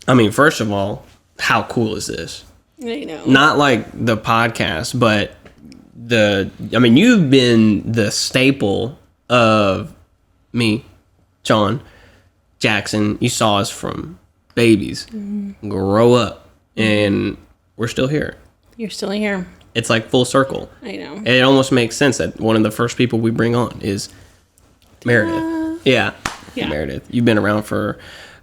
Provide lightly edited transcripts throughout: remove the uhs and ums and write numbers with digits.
I mean, first of all, how cool is this? I know. Not like the podcast, but you've been the staple of me, John, Jackson. You saw us from babies grow up, and we're still here. You're still here. It's like full circle. I know. It almost makes sense that one of the first people we bring on is Meredith. Yeah. Meredith. You've been around for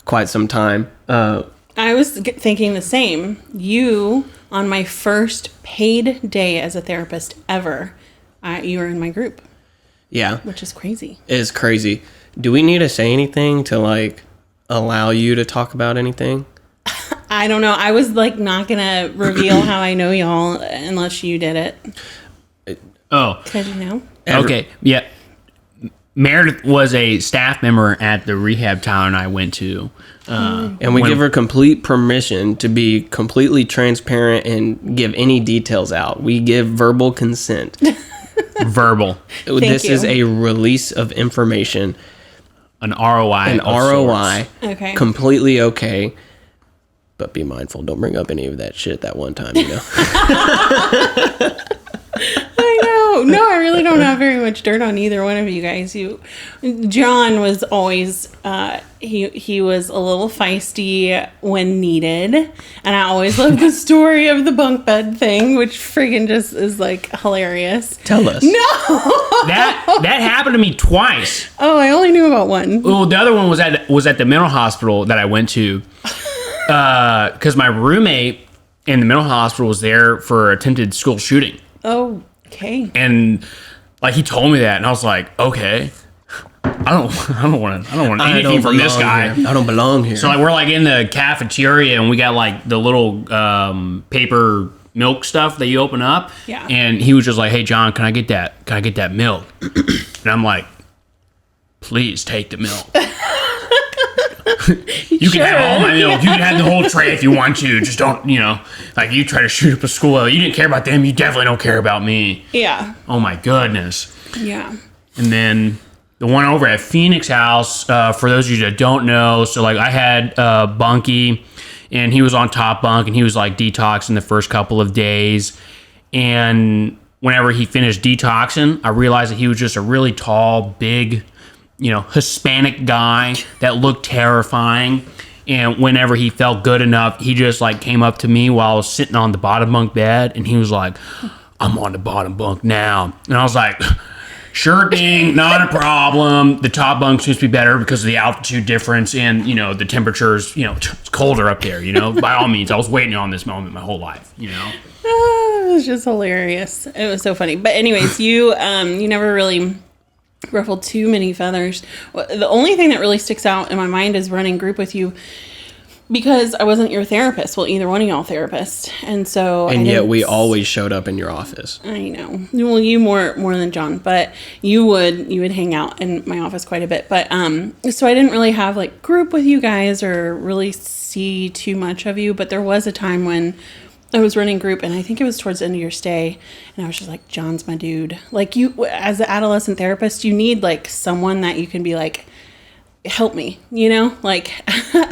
quite some time. I was thinking the same. You, on my first paid day as a therapist ever, you were in my group. Yeah. Which is crazy. It is crazy. Do we need to say anything to, like, allow you to talk about anything? I don't know. I was, like, not going to reveal how I know y'all unless you did it. Oh. Because you know. Okay. Yeah. Meredith was a staff member at the rehab town I went to. And we give her complete permission to be completely transparent and give any details out. We give verbal consent. Verbal. This is a release of information. An ROI. An ROI. Okay. Completely okay. But be mindful. Don't bring up any of that shit that one time, you know. I know. No, I really don't have very much dirt on either one of you guys. John was always, he was a little feisty when needed. And I always loved the story of the bunk bed thing, which friggin' just is like hilarious. Tell us. No! That happened to me twice. Oh, I only knew about one. Well, the other one was at the mental hospital that I went to. Because my roommate in the mental hospital was there for attempted school shooting. Oh, okay. And like he told me that, and I was like, okay, I don't want anything from this guy. Here. I don't belong here. So like we're like in the cafeteria, and we got like the little paper milk stuff that you open up. Yeah. And he was just like, hey John, can I get that milk? And I'm like, please take the milk. You can have all my milk. You can have the whole tray if you want to. Just don't, like you try to shoot up a school. You didn't care about them. You definitely don't care about me. Yeah. Oh my goodness. Yeah. And then the one over at Phoenix House, for those of you that don't know, so like I had Bunky, and he was on top bunk, and he was like detoxing the first couple of days. And whenever he finished detoxing, I realized that he was just a really tall, big, Hispanic guy that looked terrifying. And whenever he felt good enough, he just like came up to me while I was sitting on the bottom bunk bed, and he was like, I'm on the bottom bunk now. And I was like, sure thing, not a problem. The top bunk seems to be better because of the altitude difference and, the temperatures, it's colder up there, by all means. I was waiting on this moment my whole life, It was just hilarious. It was so funny. But anyways, you never really ruffled too many feathers. The only thing that really sticks out in my mind is running group with you because I wasn't your therapist. Well, either one of y'all therapists. And yet we always showed up in your office. I know. Well, you more than John, but you would hang out in my office quite a bit. But so I didn't really have like group with you guys or really see too much of you, but there was a time when I was running group, and I think it was towards the end of your stay, and I was just like, John's my dude. Like, you, as an adolescent therapist, you need, like, someone that you can be like, help me, Like,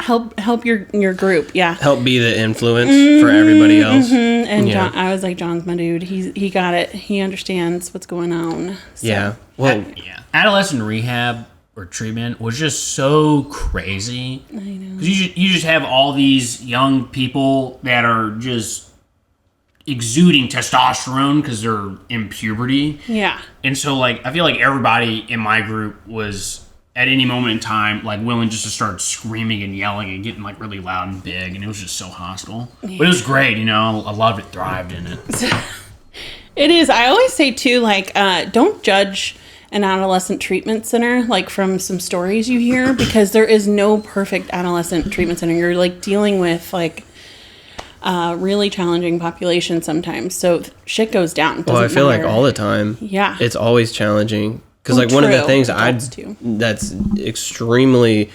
help your group, yeah. Help be the influence for everybody else. Mm-hmm. And yeah. John, I was like, John's my dude. He got it. He understands what's going on. So. Yeah. Well, adolescent rehab or treatment was just so crazy. I know. Because you just have all these young people that are just exuding testosterone because they're in puberty. Yeah. And so, like, I feel like everybody in my group was, at any moment in time, like, willing just to start screaming and yelling and getting, like, really loud and big. And it was just so hostile. Yeah. But it was great, I loved it, thrived in it. It is. I always say, too, like, don't judge an adolescent treatment center, like, from some stories you hear, because there is no perfect adolescent treatment center. You're, like, dealing with, like, really challenging population sometimes. So shit goes down. Well, I feel like all the time. Yeah. It's always challenging. Because, like, one of the things that's extremely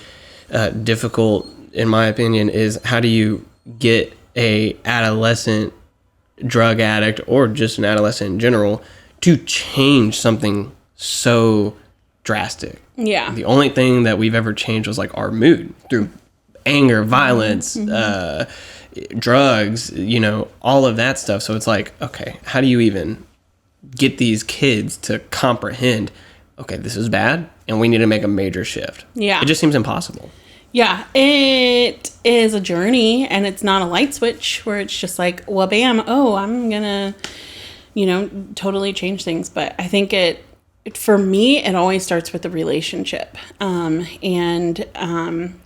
difficult, in my opinion, is how do you get a adolescent drug addict, or just an adolescent in general, to change something so drastic. Yeah. The only thing that we've ever changed was, like, our mood through anger, violence, drugs, all of that stuff. So it's like, okay, how do you even get these kids to comprehend, okay, this is bad and we need to make a major shift? Yeah. It just seems impossible. Yeah, it is a journey, and it's not a light switch where it's just like, well, bam, oh, I'm gonna, totally change things. But I think for me, it always starts with the relationship. And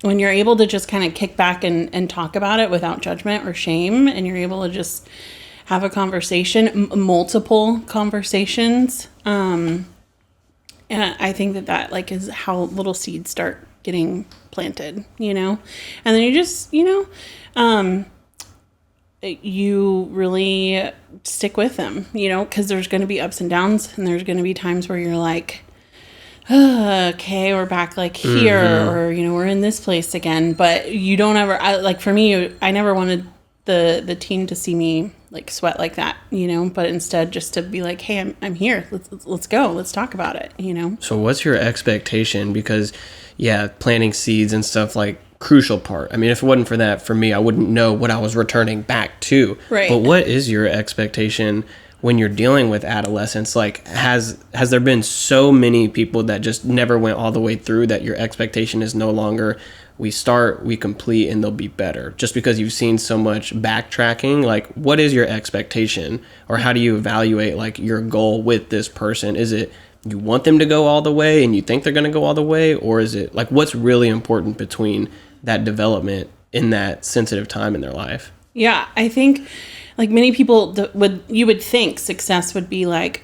when you're able to just kind of kick back and talk about it without judgment or shame, and you're able to just have a conversation, multiple conversations, and I think that like is how little seeds start getting planted, and then you just, you really stick with them, because there's going to be ups and downs, and there's going to be times where you're like, okay, we're back like here, or, we're in this place again, but you don't ever, like for me, I never wanted the teen to see me like sweat like that, but instead just to be like, hey, I'm here. Let's go. Let's talk about it, So what's your expectation? Because planting seeds and stuff, like, crucial part. I mean, if it wasn't for that, for me, I wouldn't know what I was returning back to. Right. But what is your expectation when you're dealing with adolescents? Like, has there been so many people that just never went all the way through that your expectation is no longer, we start, we complete, and they'll be better? Just because you've seen so much backtracking, like, what is your expectation? Or how do you evaluate, like, your goal with this person? Is it you want them to go all the way and you think they're going to go all the way? Or is it, like, what's really important between that development in that sensitive time in their life? Yeah, I think, like, many people you would think success would be like,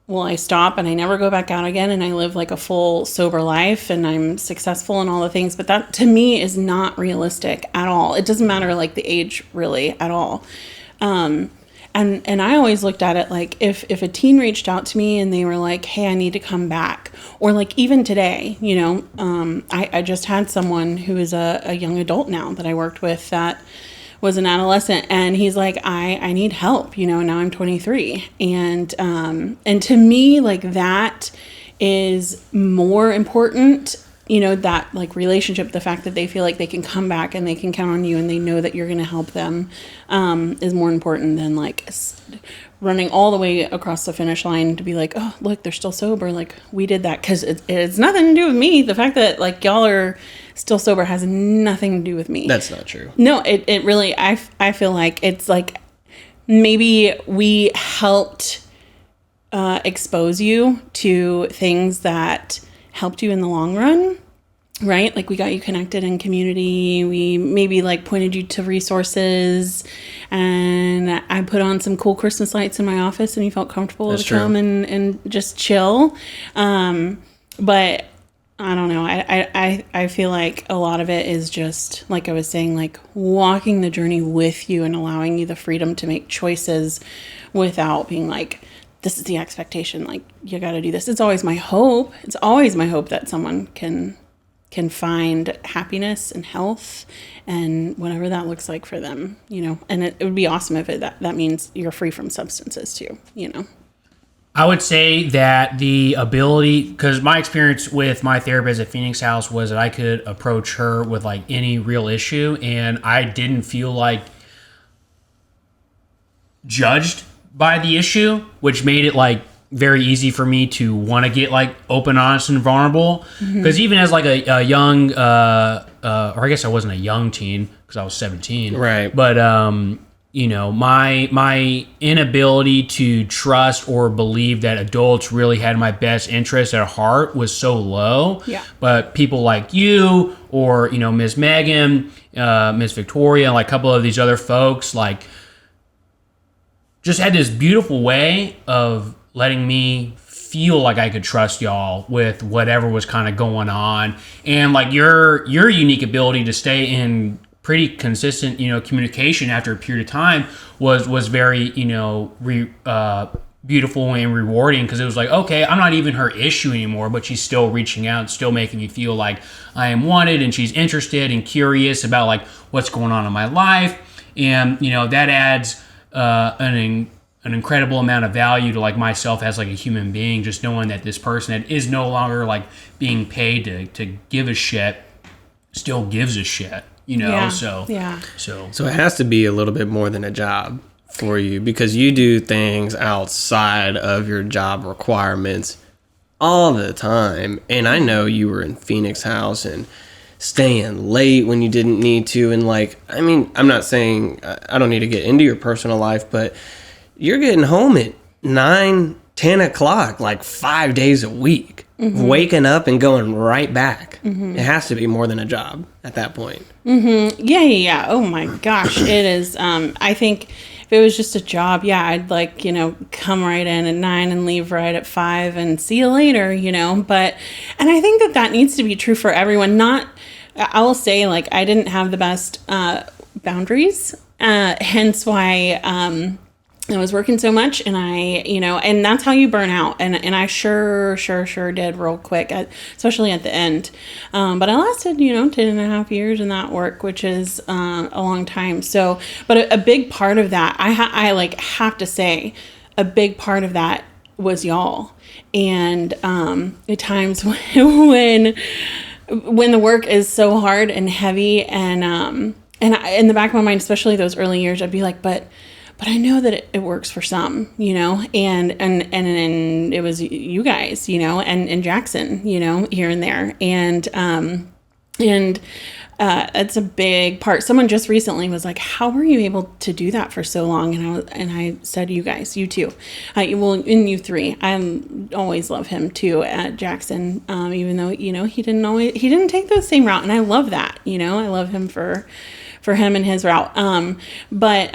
well, I stop and I never go back out again and I live like a full sober life and I'm successful and all the things. But that to me is not realistic at all. It doesn't matter like the age really at all. And I always looked at it like if a teen reached out to me and they were like, hey, I need to come back, or like even today, I just had someone who is a young adult now that I worked with that was an adolescent, and he's like, I need help, now I'm 23. And to me, like, that is more important, that like relationship, the fact that they feel like they can come back and they can count on you and they know that you're going to help them, is more important than like running all the way across the finish line to be like, oh, look, they're still sober. Like, we did that. Cause it's nothing to do with me. The fact that like y'all are still sober has nothing to do with me. That's not true. No, it really, I feel like it's like, maybe we helped, expose you to things that helped you in the long run, right? Like, we got you connected in community. We maybe like pointed you to resources, and I put on some cool Christmas lights in my office and you felt comfortable to come and just chill. But I don't know. I feel like a lot of it is just, like I was saying, like walking the journey with you and allowing you the freedom to make choices without being like, this is the expectation, like, you got to do this. It's always my hope. It's always my hope that someone can find happiness and health and whatever that looks like for them, and it would be awesome if that means you're free from substances too, I would say that the ability, because my experience with my therapist at Phoenix House was that I could approach her with like any real issue, and I didn't feel like judged by the issue, which made it like very easy for me to want to get like open, honest, and vulnerable. Because even as like a young, or I guess I wasn't a young teen because I was 17, right? But my inability to trust or believe that adults really had my best interest at heart was so low. Yeah. But people like you, or Miss Megan, Miss Victoria, and like a couple of these other folks, like, just had this beautiful way of letting me feel like I could trust y'all with whatever was kind of going on. And like your unique ability to stay in pretty consistent, communication after a period of time was very, beautiful and rewarding, because it was like, okay, I'm not even her issue anymore, but she's still reaching out, still making me feel like I am wanted, and she's interested and curious about like what's going on in my life. And, that adds an incredible amount of value to like myself as like a human being, just knowing that this person that is no longer like being paid to give a shit still gives a shit, So it has to be a little bit more than a job for you, because you do things outside of your job requirements all the time. And I know you were in Phoenix House and staying late when you didn't need to. And I'm not saying I don't need to get into your personal life, but you're getting home at 9-10 o'clock, 5 days a week, waking up and going right back. It has to be more than a job at that point. Yeah. Oh my gosh. It is. I think if it was just a job, I'd come right in at 9 and leave right at 5 and see you later, but, and I think that needs to be true for everyone. I will say, I didn't have the best, boundaries, hence why, I was working so much, and and that's how you burn out. And I sure did real quick, especially at the end. But I lasted, 10.5 years in that work, which is a long time. So, but a big part of that, I have to say, a big part of that was y'all. And at times when the work is so hard and heavy, and in the back of my mind, especially those early years, I'd be like, but I know that it works for some, and it was you guys, and Jackson, here and there. And it's a big part. Someone just recently was like, how were you able to do that for so long? And I said, you guys, you too. In you three, I always love him too, Jackson, even though, he didn't take the same route. And I love that, I love him for him and his route. But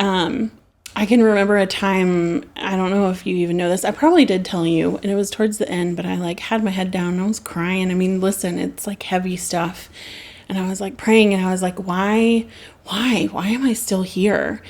I can remember a time, I don't know if you even know this, I probably did tell you, and it was towards the end, but I had my head down and I was crying. I mean, listen, it's heavy stuff. And I was praying, and I was like, why am I still here?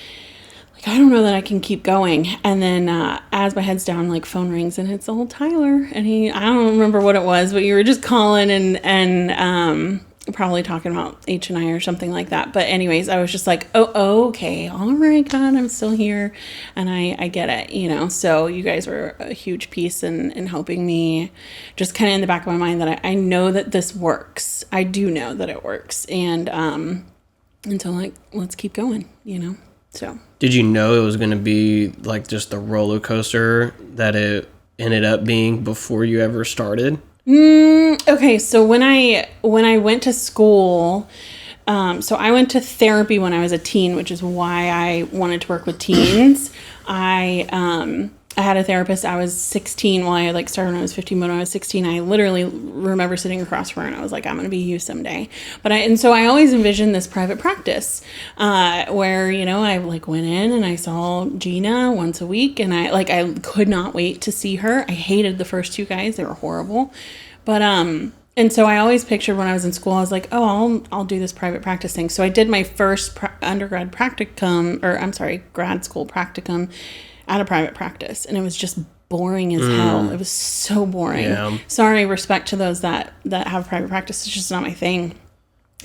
I don't know that I can keep going. And then as my head's down, phone rings, and it's old Tyler. And I don't remember what it was, but you were just calling and probably talking about H&I or something like that. But anyways, I was just like, oh, okay. All right, God, I'm still here. And I get it, So you guys were a huge piece in helping me, just kind of in the back of my mind that I know that this works. I do know that it works. And so let's keep going, So. Did you know it was going to be just the roller coaster that it ended up being before you ever started? Okay, so when I went to school, so I went to therapy when I was a teen, which is why I wanted to work with teens. I had a therapist. I was 16. Well, I started when I was 15, but when I was 16, I literally remember sitting across from her, and I was like, I'm going to be you someday. And so I always envisioned this private practice, where, I went in and I saw Gina once a week, and I could not wait to see her. I hated the first two guys. They were horrible. But, and so I always pictured when I was in school, I was like, oh, I'll do this private practice thing. So I did my first grad school practicum at a private practice, and it was just boring as hell. It was so boring. Yeah. Sorry, respect to those that have private practice. It's just not my thing.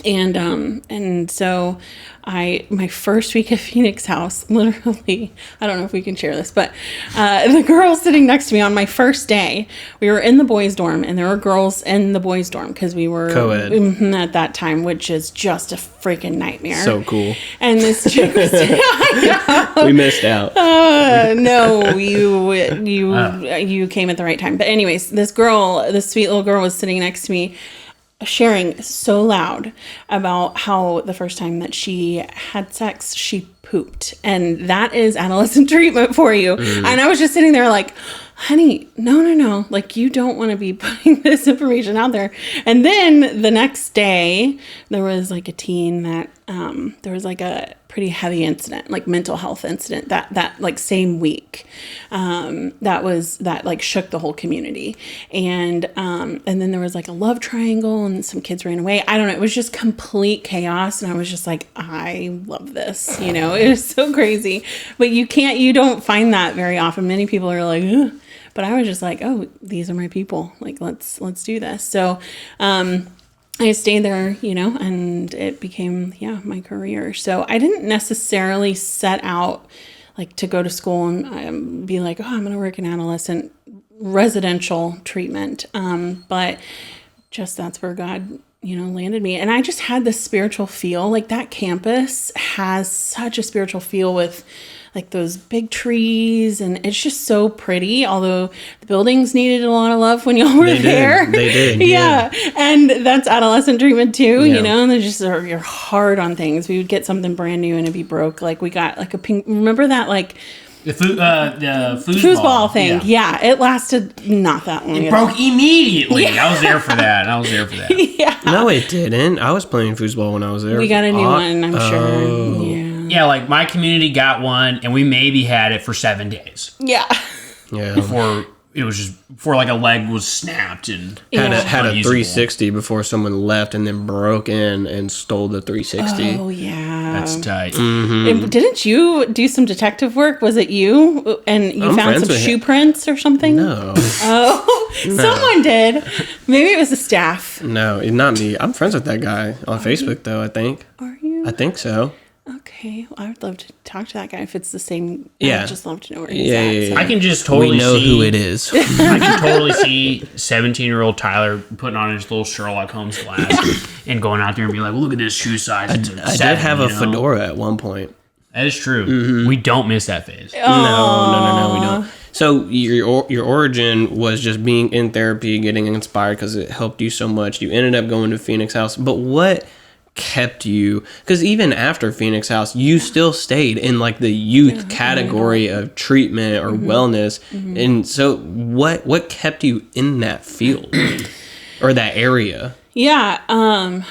And so my first week at Phoenix House, literally, I don't know if we can share this, but the girl sitting next to me on my first day, we were in the boys' dorm, and there were girls in the boys' dorm because we were co-ed at that time, which is just a freaking nightmare. So cool. And this chick was we missed out. No, you came at the right time. But anyways, this sweet little girl was sitting next to me, sharing so loud about how the first time that she had sex, she pooped. And that is adolescent treatment for you. And I was just sitting there like, honey, no. You don't want to be putting this information out there. And then the next day, there was a teen that, there was a pretty heavy incident, mental health incident that same week, that shook the whole community. And then there was a love triangle, and some kids ran away. I don't know. It was just complete chaos. And I was just like, I love this, it was so crazy, but you don't find that very often. Many people are like, ugh. But I was just like, oh, these are my people. Let's do this. So, I stayed there, and it became, my career. So I didn't necessarily set out to go to school and be like, oh, I'm going to work in adolescent residential treatment. But just that's where God landed me. And I just had this spiritual feel. Like that campus has such a spiritual feel with like those big trees, and it's just so pretty. Although the buildings needed a lot of love when y'all were there. They did. Yeah. And that's adolescent treatment too, and they just you're hard on things. We would get something brand new and it'd be broke. Like we got like a pink, remember that like the foosball thing. Yeah, it lasted not that long. It broke immediately. Yeah. I was there for that. Yeah. No, it didn't. I was playing foosball when I was there. We got a new one, I'm sure. Yeah. Yeah, like my community got one, and we maybe had it for 7 days. Yeah. Before like a leg was snapped and had a 360 before someone left and then broke in and stole the 360. Oh yeah, that's tight. Mm-hmm. Didn't you do some detective work? Was it you? And you found some shoe prints or something? No. Oh, someone did. Maybe it was the staff. No, not me. I'm friends with that guy on Facebook though. I think. Are you? I think so. Okay, well, I would love to talk to that guy if it's the same. Yeah, I'd just love to know where he's at. So. I can just totally know see who it is. I can totally see 17-year-old Tyler putting on his little Sherlock Holmes glasses and going out there and be like, "Look at this shoe size." I did have a fedora at one point. That is true. Mm-hmm. We don't miss that phase. No, we don't. So your origin was just being in therapy, getting inspired because it helped you so much. You ended up going to Phoenix House, but what kept you, because even after Phoenix House you still stayed in like the youth category of treatment or wellness, and so what kept you in that field or that area? And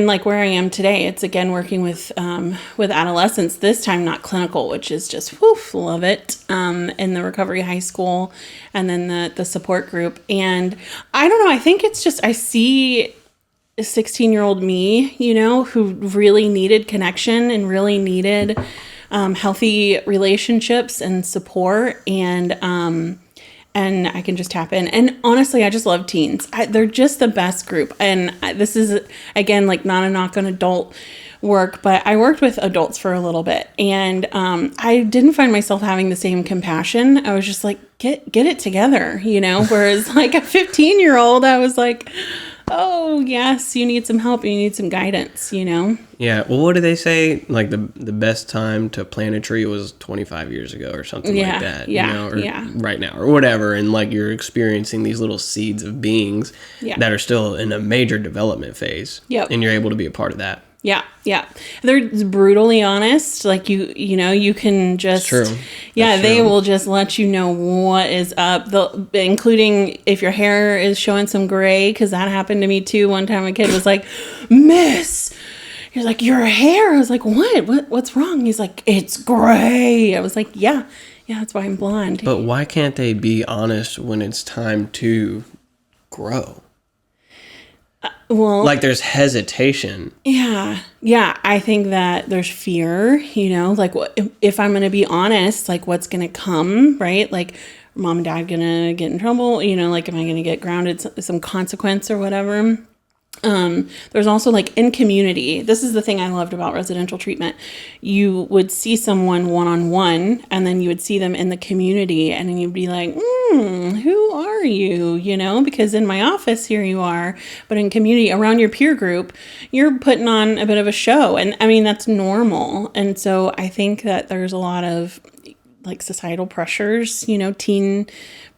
like where I am today, it's again working with adolescents, this time not clinical, which is just love it, in the recovery high school, and then the support group. And I don't know, I think it's just I see a 16-year-old me, who really needed connection and really needed healthy relationships and support, and I can just tap in. And honestly, I just love teens. They're just the best group. And this is, again, like not a knock on adult work, but I worked with adults for a little bit, and I didn't find myself having the same compassion. I was just like, get it together, whereas like a 15-year-old, I was like, oh yes, you need some help, you need some guidance, Yeah, well, what do they say? Like the best time to plant a tree was 25 years ago or something like that. Right now or whatever, and like you're experiencing these little seeds of beings that are still in a major development phase. Yep. And you're able to be a part of that. Yeah. They're brutally honest. Like you can just, it's true. They will just let you know what is up. Including if your hair is showing some gray, because that happened to me too. One time a kid was like, "Miss," he's like, "your hair." I was like, what's wrong? He's like, "It's gray." I was like, yeah, that's why I'm blonde. But why can't they be honest when it's time to grow? Well, like there's hesitation. Yeah. I think that there's fear, like if I'm going to be honest, like what's going to come, right? Like mom and dad going to get in trouble, like am I going to get grounded, some consequence or whatever? There's also like in community, this is the thing I loved about residential treatment. You would see someone one-on-one, and then you would see them in the community, and then you'd be like, who are you? Because in my office here you are, but in community around your peer group, you're putting on a bit of a show. And I mean, that's normal. And so I think that there's a lot of like societal pressures, teen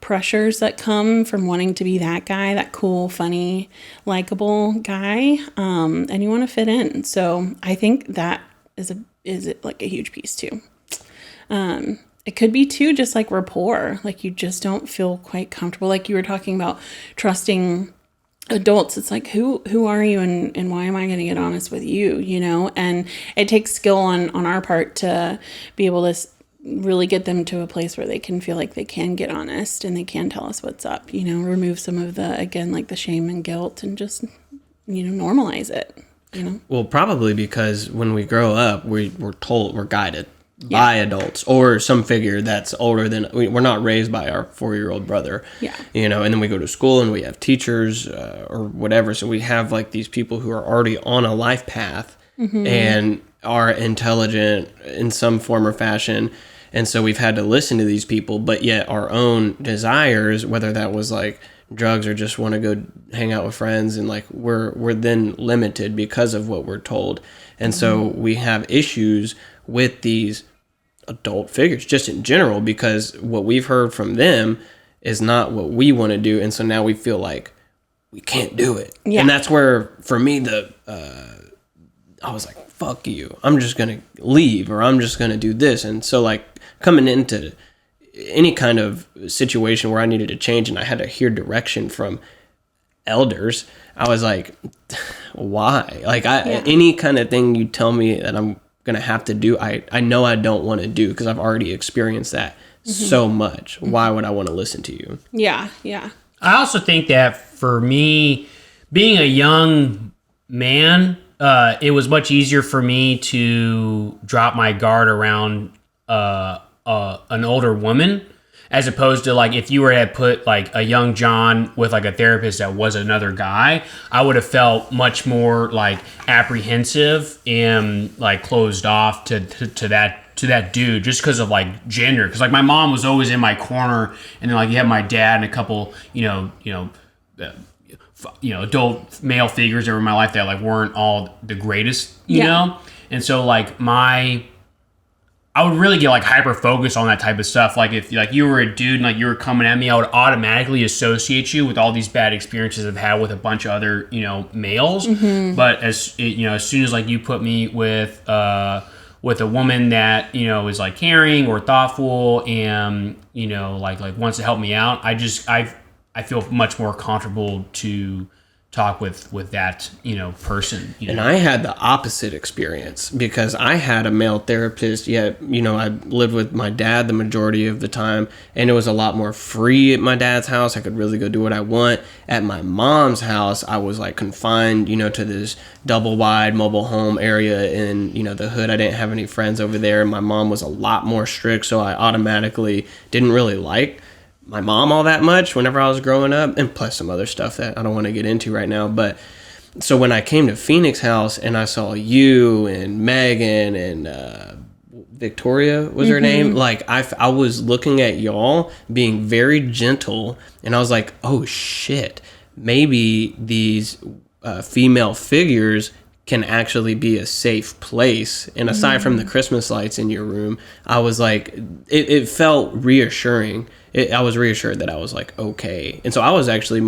pressures that come from wanting to be that guy, that cool, funny, likable guy. And you want to fit in. So I think that is like a huge piece too. It could be too, just like rapport, like you just don't feel quite comfortable. Like you were talking about trusting adults. It's like, who are you and why am I going to get honest with you? And it takes skill on our part to be able to really get them to a place where they can feel like they can get honest and they can tell us what's up, remove some of the, again, like the shame and guilt, and just, normalize it, Well, probably because when we grow up, we're guided by adults or some figure that's older than, we're not raised by our 4-year-old brother, and then we go to school and we have teachers or whatever. So we have like these people who are already on a life path and are intelligent in some form or fashion. And so we've had to listen to these people, but yet our own desires, whether that was like drugs or just want to go hang out with friends, and like we're then limited because of what we're told. And so we have issues with these adult figures just in general, because what we've heard from them is not what we want to do, and so now we feel like we can't do it. And that's where for me I was like, fuck you, I'm just gonna leave, or I'm just gonna do this. And so like coming into any kind of situation where I needed to change and I had to hear direction from elders, I was like, why? Like any kind of thing you tell me that I'm gonna have to do, I know I don't want to do, because I've already experienced that so much. Why would I want to listen to you? Yeah. I also think that for me, being a young man, it was much easier for me to drop my guard around an older woman, as opposed to like if you were to put like a young John with like a therapist that was another guy, I would have felt much more like apprehensive and like closed off to that dude, just because of like gender. Because like my mom was always in my corner, and then like you have my dad and a couple adult male figures that were in my life that like weren't all the greatest, you know. And so like I would really get like hyper focused on that type of stuff. Like if like you were a dude and like you were coming at me, I would automatically associate you with all these bad experiences I've had with a bunch of other, males. But as soon as like you put me with a woman that, is like caring or thoughtful and, like wants to help me out, I feel much more comfortable to talk with that person. And I had the opposite experience, because I had a male therapist, yet I lived with my dad the majority of the time, and it was a lot more free at my dad's house. I could really go do what I want. At my mom's house, I was like confined to this double wide mobile home area in the hood. I didn't have any friends over there. My mom was a lot more strict, so I automatically didn't really like my mom all that much whenever I was growing up, and plus some other stuff that I don't want to get into right now. But so when I came to Phoenix House and I saw you and Megan and Victoria was her name, like I was looking at y'all being very gentle, and I was like, oh shit, maybe these female figures can actually be a safe place. And aside from the Christmas lights in your room, I was like, it felt reassuring. I was reassured that I was like, okay. And so I was actually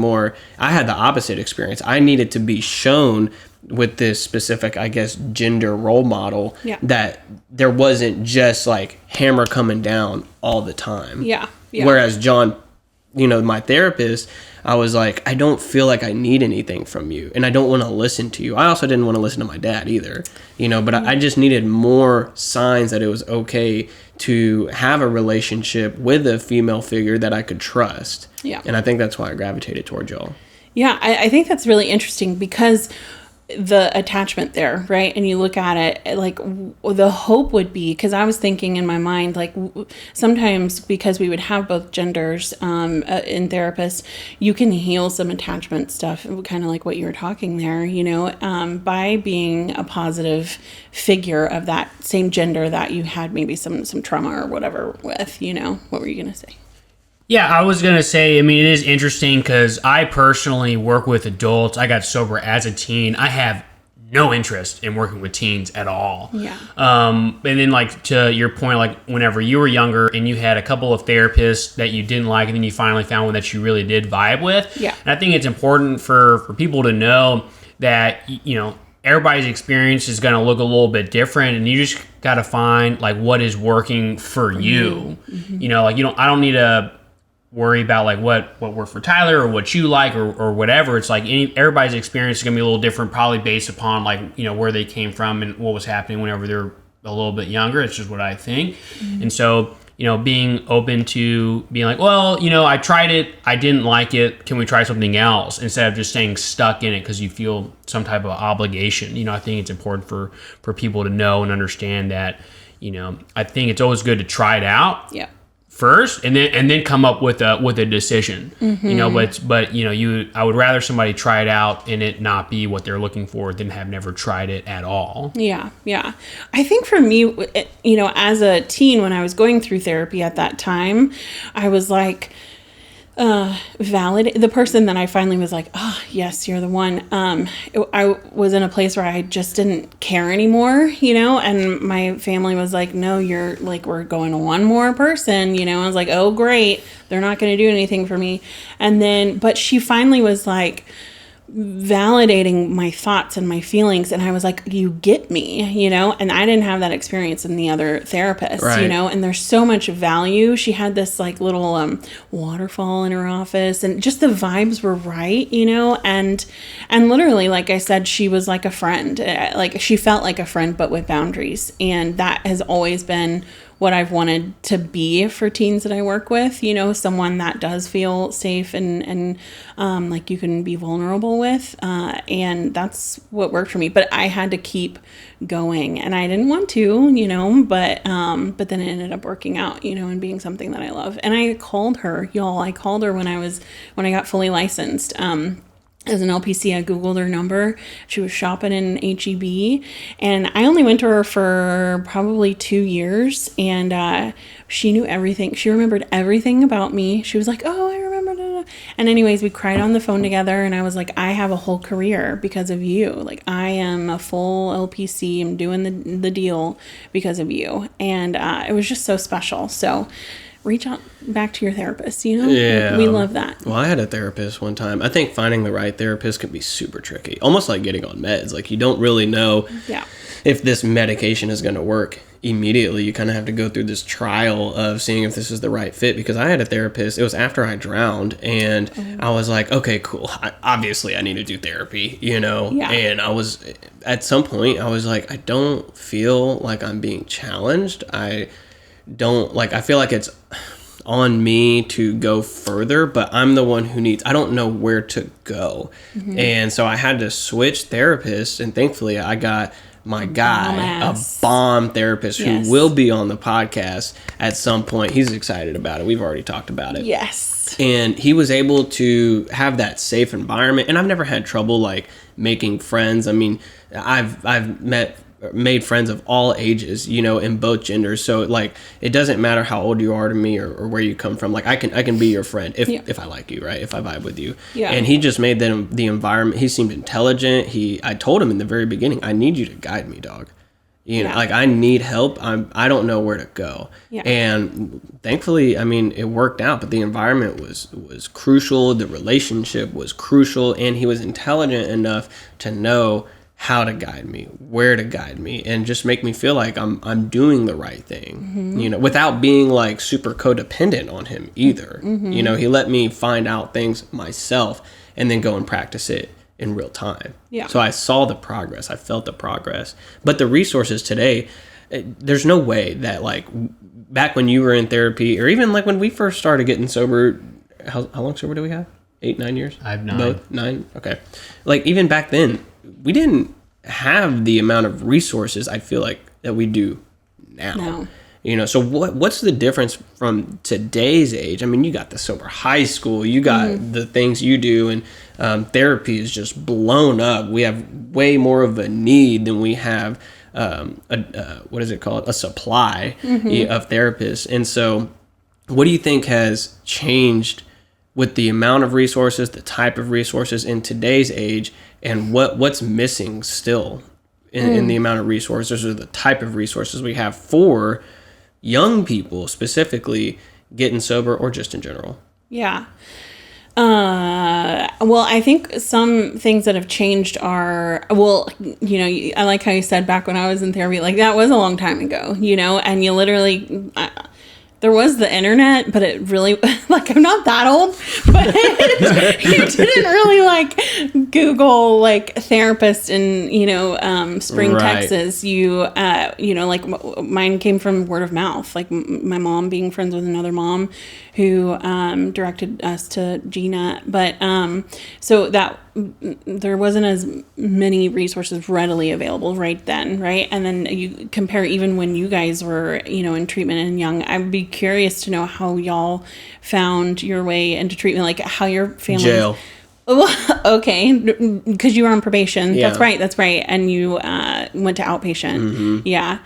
I had the opposite experience. I needed to be shown with this specific, I guess, gender role model that there wasn't just like hammer coming down all the time. Yeah. Whereas John, my therapist, I was like, I don't feel like I need anything from you, and I don't want to listen to you. I also didn't want to listen to my dad either, but I just needed more signs that it was okay to have a relationship with a female figure that I could trust. Yeah. And I think that's why I gravitated toward y'all. Yeah, I think that's really interesting, because the attachment there, right? And you look at it, like the hope would be, because I was thinking in my mind, like sometimes because we would have both genders in therapists, you can heal some attachment stuff, kind of like what you were talking there, by being a positive figure of that same gender that you had maybe some trauma or whatever with, what were you going to say? Yeah, I was going to say, it is interesting because I personally work with adults. I got sober as a teen. I have no interest in working with teens at all. Yeah. And then like to your point, like whenever you were younger and you had a couple of therapists that you didn't like, and then you finally found one that you really did vibe with. Yeah. And I think it's important for people to know that, everybody's experience is going to look a little bit different, and you just got to find like what is working for you. I don't need to worry about like what worked for Tyler or what you like or whatever. It's like everybody's experience is gonna be a little different, probably based upon like where they came from and what was happening whenever they're a little bit younger. It's just what I think. And so being open to being like, well, I tried it, I didn't like it, can we try something else, instead of just staying stuck in it because you feel some type of obligation. I think it's important for people to know and understand that I think it's always good to try it out. Yeah. First, and then come up with a decision. But I would rather somebody try it out and it not be what they're looking for than have never tried it at all. Yeah. I think for me, as a teen, when I was going through therapy at that time, I was like, validate the person that I finally was like, oh yes, you're the one. I was in a place where I just didn't care anymore, and my family was like, no, you're like, we're going to one more person, I was like, oh great, they're not going to do anything for me. And then, but she finally was like validating my thoughts and my feelings, and I was like, you get me, and I didn't have that experience in the other therapists, right. And there's so much value. She had this like little waterfall in her office, and just the vibes were right, and literally, like I said, she was like a friend. Like she felt like a friend but with boundaries, and that has always been what I've wanted to be for teens that I work with, someone that does feel safe and like you can be vulnerable with. And that's what worked for me. But I had to keep going, and I didn't want to, but then it ended up working out, and being something that I love. And I called her, y'all. I called her when I got fully licensed. As an LPC, I Googled her number. She was shopping in HEB, and I only went to her for probably 2 years, and she knew everything. She remembered everything about me. She was like, oh, I remember. And anyways, we cried on the phone together, and I was like, I have a whole career because of you. Like, I am a full LPC. I'm doing the deal because of you. And it was just so special. So reach out back to your therapist, Yeah. We love that. Well, I had a therapist one time. I think finding the right therapist can be super tricky. Almost like getting on meds. Like, you don't really know if this medication is going to work immediately. You kind of have to go through this trial of seeing if this is the right fit. Because I had a therapist, it was after I drowned, and I was like, okay, cool. Obviously, I need to do therapy, Yeah. And I was, at some point, I was like, I don't feel like I'm being challenged. I feel like it's on me to go further, but I'm the one who I don't know where to go. Mm-hmm. And so I had to switch therapists, and thankfully I got my guy, a bomb therapist who will be on the podcast at some point. He's excited about it. We've already talked about it. Yes. And he was able to have that safe environment, and I've never had trouble like making friends. I mean, I've made friends of all ages, in both genders. So like, it doesn't matter how old you are to me or where you come from. Like I can be your friend if I like you, right? If I vibe with you. Yeah. And he just made the environment. He seemed intelligent. I told him in the very beginning, I need you to guide me, dog. Like I need help. I don't know where to go. Yeah. And thankfully, I mean, it worked out, but the environment was crucial. The relationship was crucial, and he was intelligent enough to know how to guide me, where to guide me, and just make me feel like I'm doing the right thing, mm-hmm. Without being like super codependent on him either. Mm-hmm. He let me find out things myself and then go and practice it in real time. Yeah. So I saw the progress, I felt the progress. But the resources today, there's no way that like back when you were in therapy, or even like when we first started getting sober, how long sober do we have? 8, 9 years? I have 9. Both? 9? Okay. Like even back then, we didn't have the amount of resources I feel like that we do now. No. So what's the difference from today's age? I mean, you got the sober high school, you got the things you do, and therapy is just blown up. We have way more of a need than we have what is it called? A supply of therapists. And so what do you think has changed with the amount of resources, the type of resources in today's age, and what's missing still in the amount of resources or the type of resources we have for young people specifically getting sober, or just in general? Yeah. Well, I think some things that have changed are, I like how you said back when I was in therapy, like that was a long time ago, and you literally... there was the internet, but it really, like, I'm not that old, but you didn't really, like, Google, like, therapist in, Spring, Texas. Like, mine came from word of mouth. Like, my mom being friends with another mom who directed us to Gina. But, so that, there wasn't as many resources readily available right then, right? And then you compare even when you guys were, in treatment and young. I'd be curious to know how y'all found your way into treatment, like how your family... Jail. Okay, because you were on probation. Yeah. That's right. And you went to outpatient. Mm-hmm. Yeah.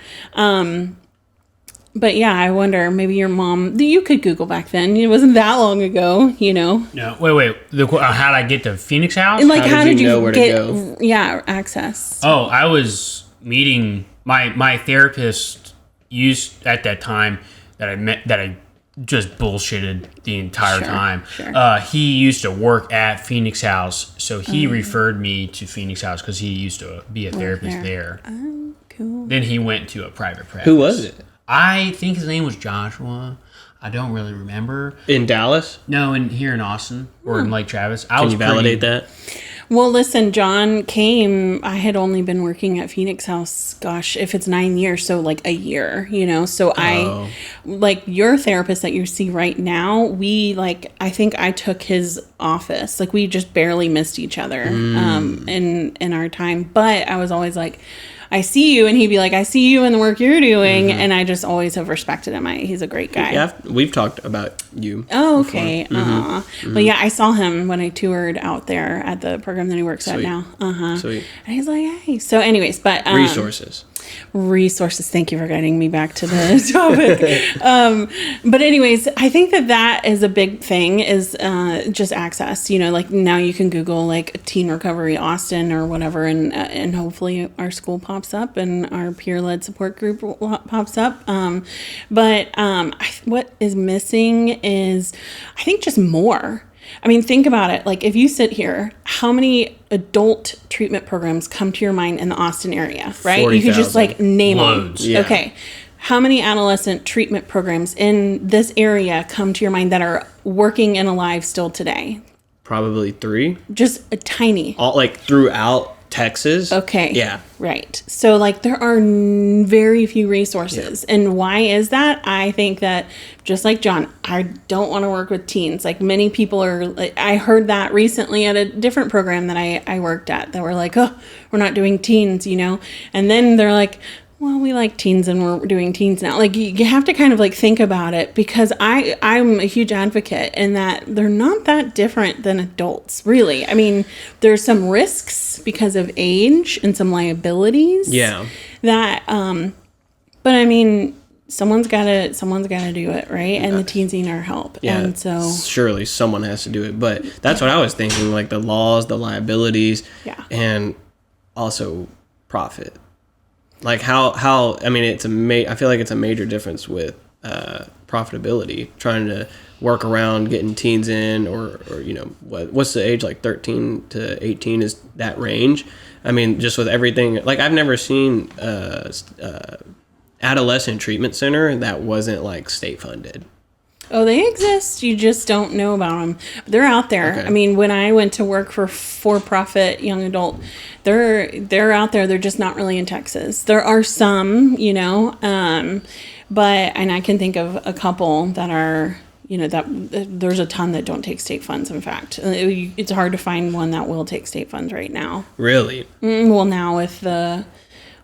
But yeah, I wonder, maybe your mom, you could Google back then. It wasn't that long ago, No, wait. How'd I get to Phoenix House? And like, how did you know where get, to go? Access? Oh, I was meeting my therapist used at that time that I just bullshitted the entire time. Sure. He used to work at Phoenix House, so he referred me to Phoenix House because he used to be a therapist there. Oh, cool. Then he went to a private practice. Who was it? I think his name was Joshua. I don't really remember. In Dallas? No, here in Austin or in Lake Travis. Can you validate that? Well, listen, John came, I had only been working at Phoenix House, gosh, if it's 9 years, so like a year, so I, like your therapist that you see right now, I think I took his office, like we just barely missed each other in our time, but I was always like, I see you, and he'd be like, I see you in the work you're doing, and I just always have respected him. He's a great guy. Yeah, we've talked about you. Oh, okay. But yeah, I saw him when I toured out there at the program that he works at now. Sweet. And he's like, hey. So anyways, but... Resources. Thank you for guiding me back to the topic. But anyways, I think that is a big thing is just access. Like now you can Google like Teen Recovery Austin or whatever, and hopefully our school pops up and our peer-led support group pops up. What is missing is, I think, just more. I mean, think about it. Like, if you sit here, how many adult treatment programs come to your mind in the Austin area, right? 40,000. You could just, like, name Loads. them. Yeah. Okay. How many adolescent treatment programs in this area come to your mind that are working and alive still today? Probably 3. Just a tiny. All like throughout Texas. Okay. Yeah. Right. So like there are very few resources. Yeah. And why is that? I think that just like John, I don't want to work with teens. Like many people are, I heard that recently at a different program that I worked at that were like, oh, we're not doing teens, and then they're like, well, we like teens and we're doing teens now. Like you have to kind of like think about it because I'm a huge advocate in that they're not that different than adults, really. I mean, there's some risks because of age and some liabilities. Yeah. That, but I mean, someone's got to do it, right? And the teens need our help. Yeah. And so surely someone has to do it, but that's what I was thinking, like the laws, the liabilities, and also profit. Like how I mean I feel like it's a major difference with profitability, trying to work around getting teens in or what's the age, like 13 to 18 is that range. I mean, just with everything, like I've never seen adolescent treatment center that wasn't like state funded. Oh, they exist. You just don't know about them. They're out there. Okay. I mean, when I went to work for-profit young adult, they're out there. They're just not really in Texas. There are some, but I can think of a couple that are, that there's a ton that don't take state funds. In fact, it's hard to find one that will take state funds right now. Really? Well, now with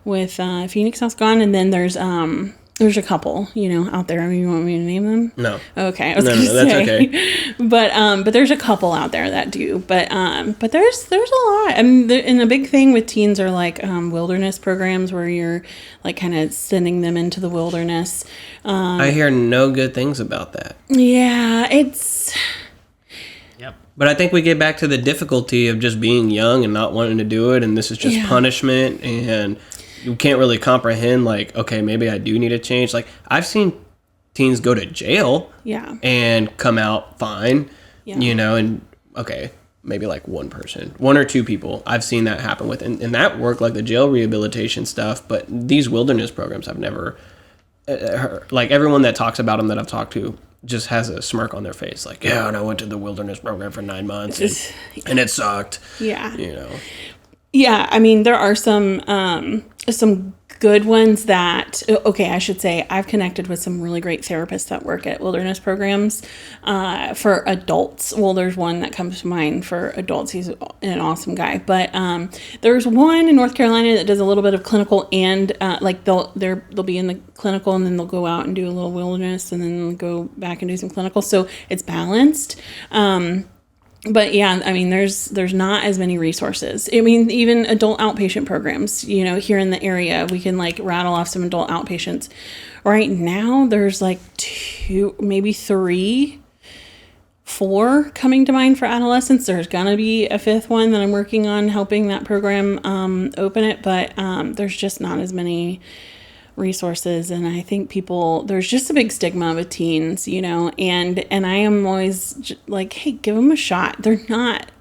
Phoenix House gone, and then there's a couple, out there. I mean, you want me to name them? No. Okay. No, that's okay. But there's a couple out there that do. But there's a lot. I mean, and the big thing with teens are like wilderness programs where you're like kind of sending them into the wilderness. I hear no good things about that. Yeah, it's. Yep. But I think we get back to the difficulty of just being young and not wanting to do it, and this is just punishment, and you can't really comprehend, like, okay, maybe I do need to change. Like, I've seen teens go to jail and come out fine, and, okay, maybe like one or two people I've seen that happen with. And that worked, like the jail rehabilitation stuff, but these wilderness programs I've never heard. Like, everyone that talks about them that I've talked to just has a smirk on their face. Like, and I went to the wilderness program for 9 months, and it sucked. Yeah. Yeah, I mean, there are some good ones that, I should say, I've connected with some really great therapists that work at wilderness programs for adults. Well, there's one that comes to mind for adults. He's an awesome guy. But there's one in North Carolina that does a little bit of clinical and like they'll be in the clinical and then they'll go out and do a little wilderness and then go back and do some clinical. So it's balanced. But yeah, I mean, there's not as many resources. I mean, even adult outpatient programs, you know, here in the area, we can like rattle off some adult outpatients. Right now, there's like 2, maybe 3, 4 coming to mind for adolescents. There's gonna be a 5th one that I'm working on helping that program open it, but there's just not as many resources. And I think there's just a big stigma with teens, you know, and I am always like, hey, give them a shot. They're not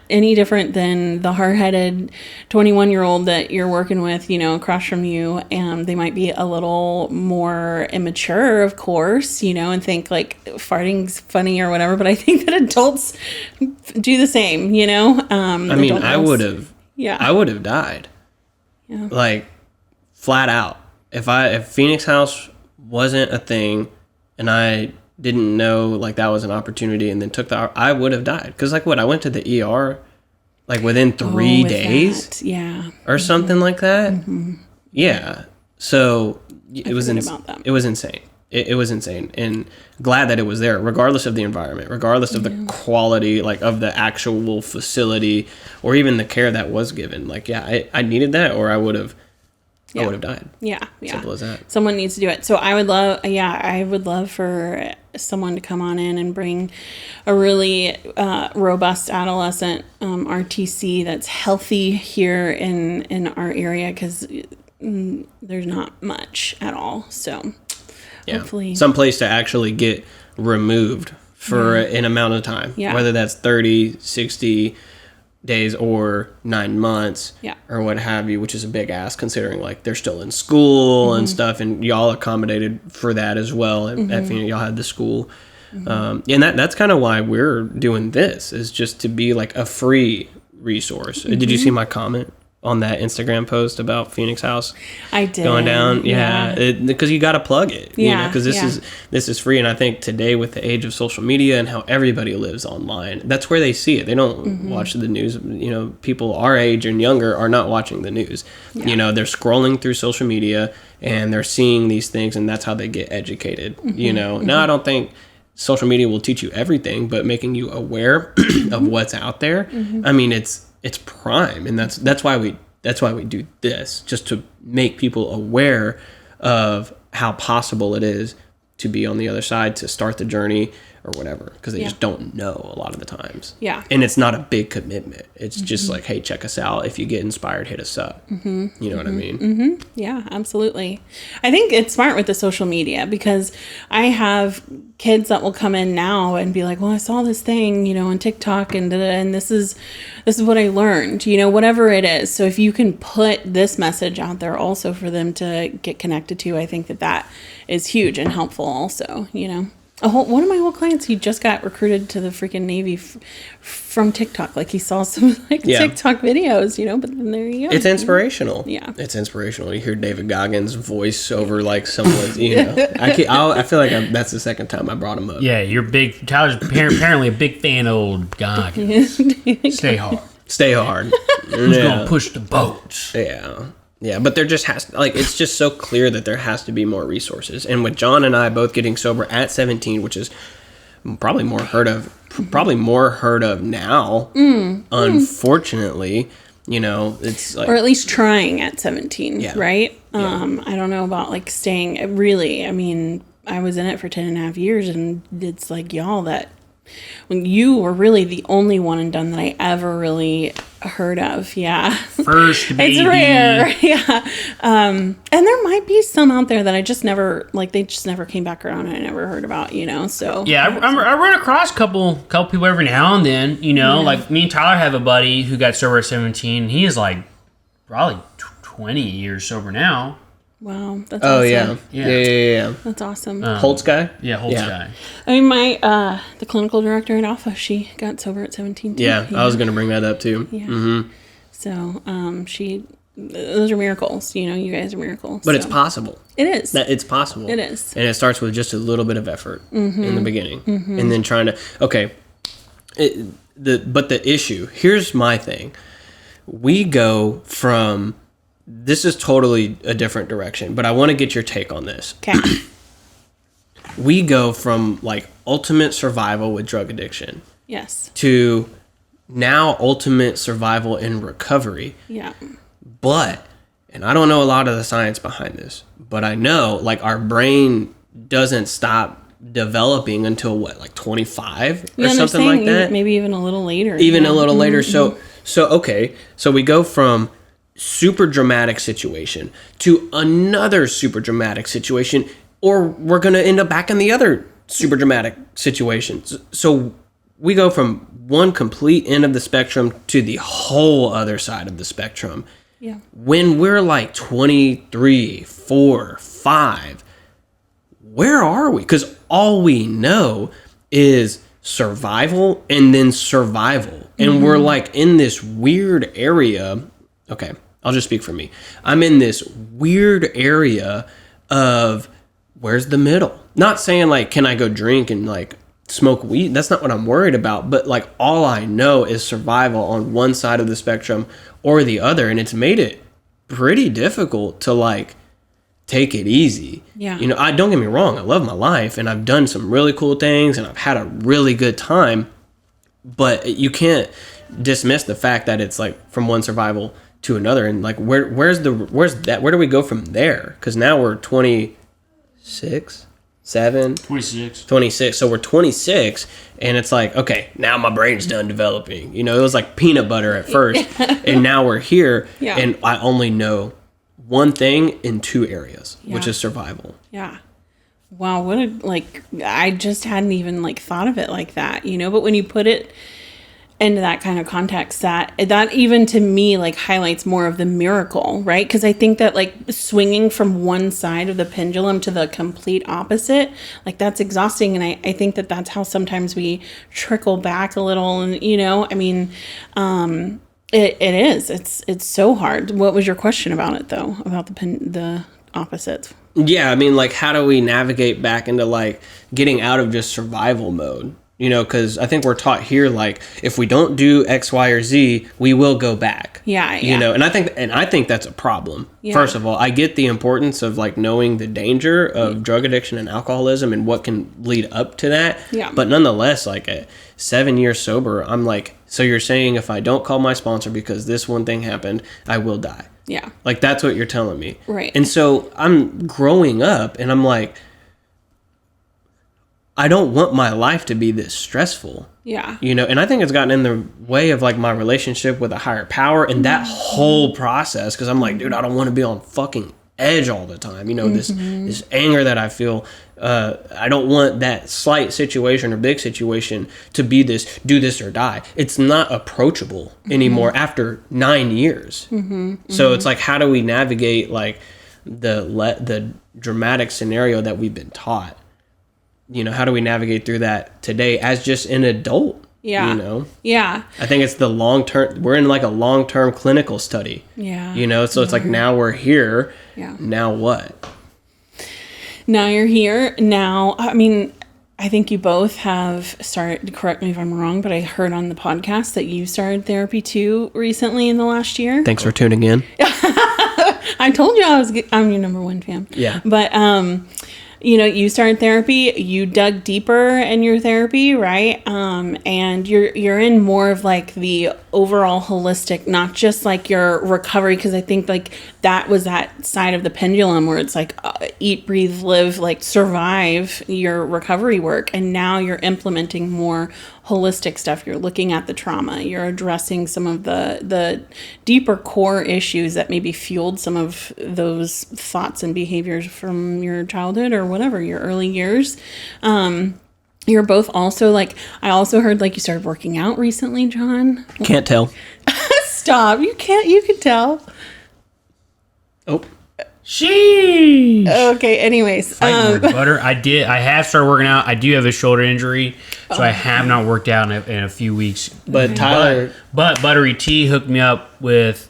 any different than the hard-headed 21-year-old that you're working with, you know, across from you. And they might be a little more immature, of course, you know, and think like farting's funny or whatever. But I think that adults do the same, you know. I mean, I would have died. Yeah. Like, flat out. If Phoenix House wasn't a thing and I didn't know like that was an opportunity and then I would have died. Because like I went to the ER like within 3 days. That. Yeah. Or something like that. Mm-hmm. Yeah. So it was insane. It was insane. And glad that it was there, regardless of the environment, regardless of the quality, like of the actual facility or even the care that was given. Like, yeah, I needed that or I would have died. Yeah. Simple as that. Someone needs to do it. So I would love for someone to come on in and bring a really robust adolescent RTC that's healthy here in our area, because there's not much at all. So hopefully some place to actually get removed for an amount of time, whether that's 30, 60 days or 9 months or what have you, which is a big ask considering like they're still in school and stuff, and y'all accommodated for that as well at Phoenix. Y'all had the school and that's kind of why we're doing this, is just to be like a free resource. Did you see my comment on that Instagram post about Phoenix House? I did. Going down, because you got to plug it, you know, because this is free. And I think today with the age of social media and how everybody lives online, that's where they see it. They don't watch the news. You know, people our age and younger are not watching the news. You know, they're scrolling through social media and they're seeing these things, and that's how they get educated. You know, now I don't think social media will teach you everything, but making you aware of what's out there. I mean, it's prime, and that's why we do this, just to make people aware of how possible it is to be on the other side, to start the journey or whatever, because they just don't know a lot of the times. Yeah. And it's not a big commitment. It's just like, hey, check us out. If you get inspired, hit us up. You know what I mean? Yeah, absolutely. I think it's smart with the social media, because I have kids that will come in now and be like, well, I saw this thing, you know, on TikTok and this is what I learned, you know, whatever it is. So if you can put this message out there also for them to get connected to, I think that is huge and helpful also, you know. One of my old clients, he just got recruited to the freaking Navy from TikTok. Like, he saw some TikTok videos, you know, but then there you go. It's inspirational. Yeah. It's inspirational. You hear David Goggins' voice over like someone's, you know. I feel like that's the second time I brought him up. Yeah, Tyler's apparently a big fan of old Goggins. Stay hard. Stay hard. Who's going to push the boats? Yeah. Yeah, but there just has it's just so clear that there has to be more resources. And with John and I both getting sober at 17, which is probably more heard of now, unfortunately, you know, it's like, or at least trying at 17, right? Yeah. I don't know about like staying, really. I mean, I was in it for 10 and a half years, and it's like, y'all, that when you were really the only one and done that I ever really heard of. Yeah. First baby. It's rare. Yeah. And there might be some out there that I just never, like, they just never came back around and I never heard about, you know, so. Yeah, I run across a couple people every now and then, you know, like me and Tyler have a buddy who got sober at 17. He is like probably 20 years sober now. Wow, that's awesome. Yeah. That's awesome. Holtz guy? Yeah, Holtz guy. I mean, the clinical director at Alpha, she got sober at 17 too. Yeah, I was going to bring that up too. Yeah. So, those are miracles. You know, you guys are miracles. But it's possible. It is. It's possible. It is. And it starts with just a little bit of effort in the beginning. And then trying to, but the issue, here's my thing. We go from, this is totally a different direction, but I want to get your take on this. Okay. We go from like ultimate survival with drug addiction Yes. to now ultimate survival and recovery. Yeah. But, and I don't know a lot of the science behind this, but I know like our brain doesn't stop developing until what, like 25 or something like that? Maybe even a little later. Even a little later. So okay. So we go from super dramatic situation to another super dramatic situation, or we're going to end up back in the other super dramatic situation. So we go from one complete end of the spectrum to the whole other side of the spectrum. Yeah. When we're like 23, 4, 5, where are we? Because all we know is survival and then survival. And we're like in this weird area. Okay, I'll just speak for me. I'm in this weird area of where's the middle? Not saying like, can I go drink and like smoke weed? That's not what I'm worried about. But like all I know is survival on one side of the spectrum or the other. And it's made it pretty difficult to like take it easy. Yeah. You know, I don't get me wrong. I love my life and I've done some really cool things and I've had a really good time. But you can't dismiss the fact that it's like from one survival to another. And like, where's that? Where do we go from there? Because now we're 26. 26. So we're 26 and it's like, okay, now my brain's done developing. You know, it was like peanut butter at first and now we're here and I only know one thing in two areas, which is survival. Yeah. Wow. What a, like, I just hadn't even like thought of it like that, you know, but when you put it into that kind of context, that even to me like highlights more of the miracle, right? Because I think that like swinging from one side of the pendulum to the complete opposite, like that's exhausting. And I think that that's how sometimes we trickle back a little. And, you know, I mean, it is. It's so hard. What was your question about it though? About the opposites? Yeah, I mean, like, how do we navigate back into like getting out of just survival mode? You know, because I think we're taught here, like, if we don't do X, Y, or Z, we will go back. Yeah. You know, and I think that's a problem. Yeah. First of all, I get the importance of like knowing the danger of drug addiction and alcoholism and what can lead up to that. Yeah. But nonetheless, like at 7 years sober, I'm like, so you're saying if I don't call my sponsor because this one thing happened, I will die. Yeah. Like that's what you're telling me. Right. And so I'm growing up and I'm like, I don't want my life to be this stressful. Yeah. You know, and I think it's gotten in the way of like my relationship with a higher power and that whole process. Cause I'm like, dude, I don't want to be on fucking edge all the time. You know, this anger that I feel, I don't want that slight situation or big situation to be this, do this or die. It's not approachable anymore after 9 years. So it's like, how do we navigate like the dramatic scenario that we've been taught? You know, how do we navigate through that today as just an adult? Yeah. You know? Yeah. I think it's the long-term, we're in like a long-term clinical study. Yeah. You know, so it's like now we're here. Yeah. Now what? Now you're here. Now, I mean, I think you both have started, correct me if I'm wrong, but I heard on the podcast that you started therapy too recently in the last year. Thanks for tuning in. I told you I'm your number one fan. Yeah. But, you know, you started therapy, you dug deeper in your therapy, right? And you're in more of like the overall holistic, not just like your recovery, because I think like that was that side of the pendulum where it's like eat, breathe, live, like survive your recovery work. And now you're implementing more holistic stuff. You're looking at the trauma. You're addressing some of the deeper core issues that maybe fueled some of those thoughts and behaviors from your childhood or whatever, your early years. You're both also like, I also heard like you started working out recently, John. Can't tell. Stop. You can tell. Oh. Sheesh. Okay, anyways. Butter. I have started working out. I do have a shoulder injury, so I have not worked out in a few weeks. But Tyler. But Buttery T hooked me up with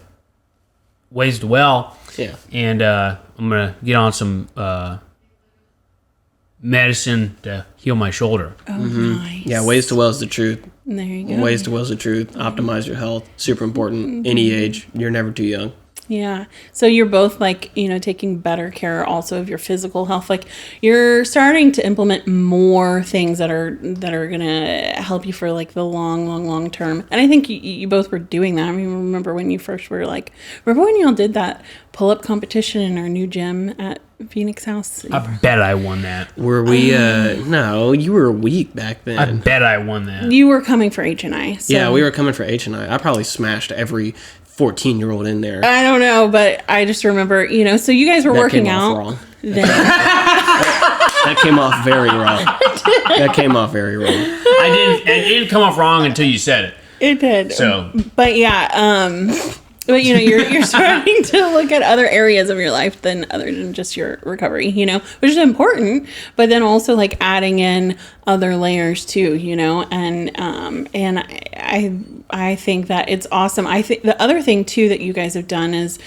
Ways to Well. Yeah. And I'm going to get on some medicine to heal my shoulder. Oh, nice. Yeah, Ways to Well is the truth. There you go. Ways to Well is the truth. Optimize your health. Super important. Any age. You're never too young. Yeah. So you're both like, taking better care also of your physical health. Like you're starting to implement more things that are going to help you for like the long term. And I think you both were doing that. I mean, remember when you first were like, remember when y'all did that pull-up competition in our new gym at Phoenix House? I bet I won that. Were we, no, you were weak back then. I bet I won that. You were coming for H&I. So. Yeah, we were coming for H&I. I probably smashed every 14-year-old in there. I don't know, but I just remember, so you guys were working out. Wrong. That came off very wrong. That came off very wrong. It didn't come off wrong until you said it. It did. So, but yeah, but you're starting to look at other areas of your life other than just your recovery, which is important, but then also like adding in other layers too, and I think that it's awesome. I think the other thing too that you guys have done is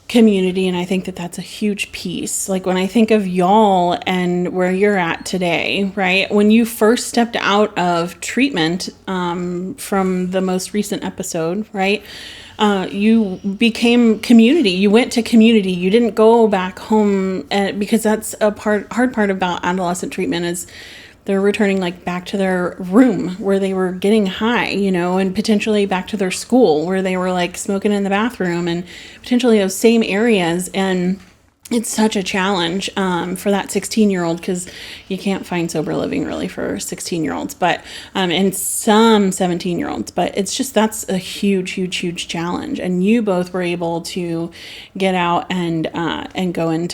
community, and I think that that's a huge piece. Like when I think of y'all and where you're at today, right? When you first stepped out of treatment from the most recent episode, right? You became community. You went to community. You didn't go back home, because that's a hard part about adolescent treatment is they're returning like back to their room where they were getting high, and potentially back to their school where they were like smoking in the bathroom, and potentially those same areas. And it's such a challenge for that 16-year-old, because you can't find sober living really for 16-year-olds, but and some 17-year-olds. But it's just that's a huge challenge. And you both were able to get out and go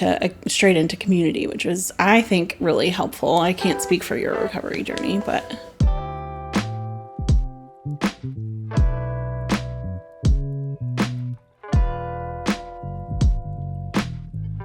straight into community, which was, I think, really helpful. I can't speak for your recovery journey, but